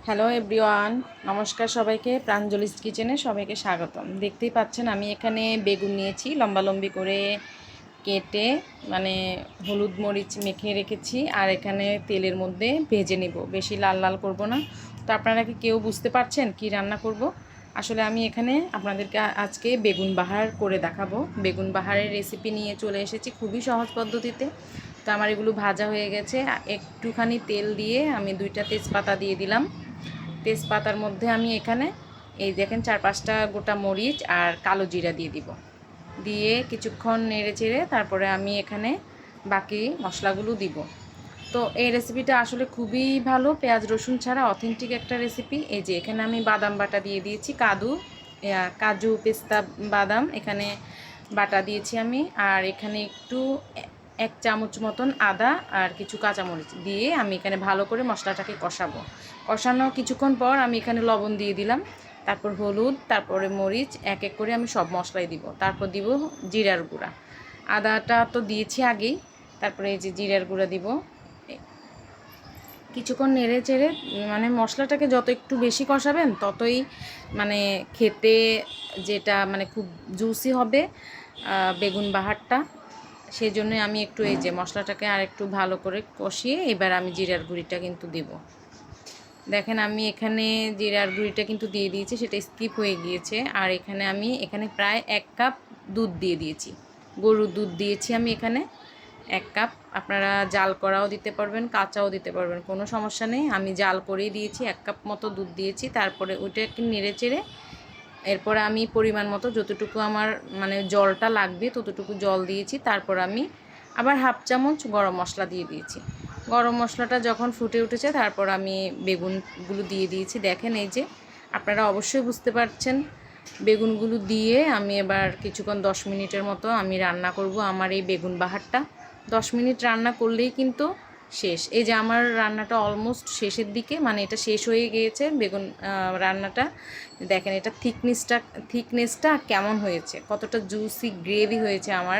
Hello everyone, নমস্কার সবাইকে। প্রাঞ্জলিস কিচেনে সবাইকে স্বাগতম। দেখতেই পাচ্ছেন আমি এখানে বেগুন নিয়েছি, লম্বালম্বি করে কেটে মানে হলুদ মরিচ মেখে রেখেছি। আর এখানে তেলের মধ্যে ভেজে নেব, বেশি লাল লাল করব না। তো আপনারা কি কেউ বুঝতে পারছেন কি রান্না করব? আসলে আমি এখানে আপনাদেরকে আজকে বেগুন বাহার করে দেখাবো। বেগুন বাহারের রেসিপি নিয়ে চলে এসেছি খুবই সহজ পদ্ধতিতে। তো আমার এগুলো ভাজা হয়ে গেছে। একটুখানি তেল দিয়ে আমি 2টা তেজপাতা দিয়ে দিলাম। তেজপাতার মধ্যে আমি এখানে এই দেখেন 4-5টা গোটা মরিচ আর কালো জিরা দিয়ে দিব। দিয়ে কিছুক্ষণ নেড়ে চেড়ে তারপরে আমি এখানে বাকি মশলাগুলো দিব। তো এই রেসিপিটা আসলে খুবই ভালো, পেঁয়াজ রসুন ছাড়া অথেন্টিক একটা রেসিপি। এই যে এখানে আমি বাদাম বাটা দিয়ে দিয়েছি, কাজু পেস্তা বাদাম এখানে বাটা দিয়েছি আমি। আর এখানে একটু 1 চামচ মতন আদা আর কিছু কাঁচামরিচ দিয়ে আমি এখানে ভালো করে মশলাটাকে কষাবো। কষানো কিছুক্ষণ পর আমি এখানে লবণ দিয়ে দিলাম, তারপর হলুদ, তারপরে মরিচ, এক এক করে আমি সব মশলাই দিব। তারপর দিব জিরার গুঁড়া। আদাটা তো দিয়েছি আগেই, তারপরে এই যে জিরার গুঁড়া দিব। কিছুক্ষণ নেড়ে চেড়ে মানে মশলাটাকে যত একটু বেশি কষাবেন ততই মানে খেতে যেটা মানে খুব জুসি হবে বেগুন বাহারটা। সেই জন্য আমি একটু এই যে মশলাটাকে আর একটু ভালো করে কষিয়ে এবার আমি জিরার গুঁড়িটা কিন্তু দিব। দেখেন আমি এখানে জিরার গুঁড়িটা কিন্তু দিয়ে দিয়েছি, সেটা স্কিপ হয়ে গিয়েছে। আর এখানে আমি প্রায় 1 কাপ দুধ দিয়ে দিয়েছি, গরুর দুধ দিয়েছি আমি এখানে 1 কাপ। আপনারা জাল করাও দিতে পারবেন, কাঁচাও দিতে পারবেন, কোনো সমস্যা নেই। আমি জাল করেই দিয়েছি, 1 কাপ মতো দুধ দিয়েছি। তারপরে ওইটাকে নেড়ে চেড়ে এরপরে আমি পরিমাণ মতো যতটুকু আমার মানে জলটা লাগবে ততটুকু জল দিয়েছি। তারপর আমি আবার 1/2 চামচ গরম মশলা দিয়ে দিয়েছি। গরম মশলাটা যখন ফুটে উঠেছে তারপর আমি বেগুনগুলো দিয়ে দিয়েছি। দেখেন এই যে আপনারা অবশ্যই বুঝতে পারছেন। বেগুনগুলো দিয়ে আমি এবার কিছুক্ষণ 10 মিনিটের মতো আমি রান্না করব আমার এই বেগুন বাহারটা। 10 মিনিট রান্না করলেই কিন্তু শেষ। এই যে আমার রান্নাটা অলমোস্ট শেষের দিকে, মানে এটা শেষ হয়ে গিয়েছে বেগুন রান্নাটা। দেখেন এটা থিকনেসটা কেমন হয়েছে, কতটা জুসি গ্রেভি হয়েছে আমার।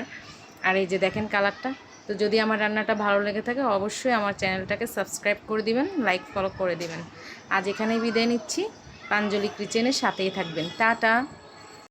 আর এই যে দেখেন কালারটা। তো যদি আমার রান্নাটা ভালো লেগে থাকে অবশ্যই আমার চ্যানেলটাকে সাবস্ক্রাইব করে দিবেন, লাইক ফলো করে দিবেন। আজ এখানেই বিদায় নিচ্ছি। প্রাঞ্জলি কিচেনের সাথেই থাকবেন। টাটা।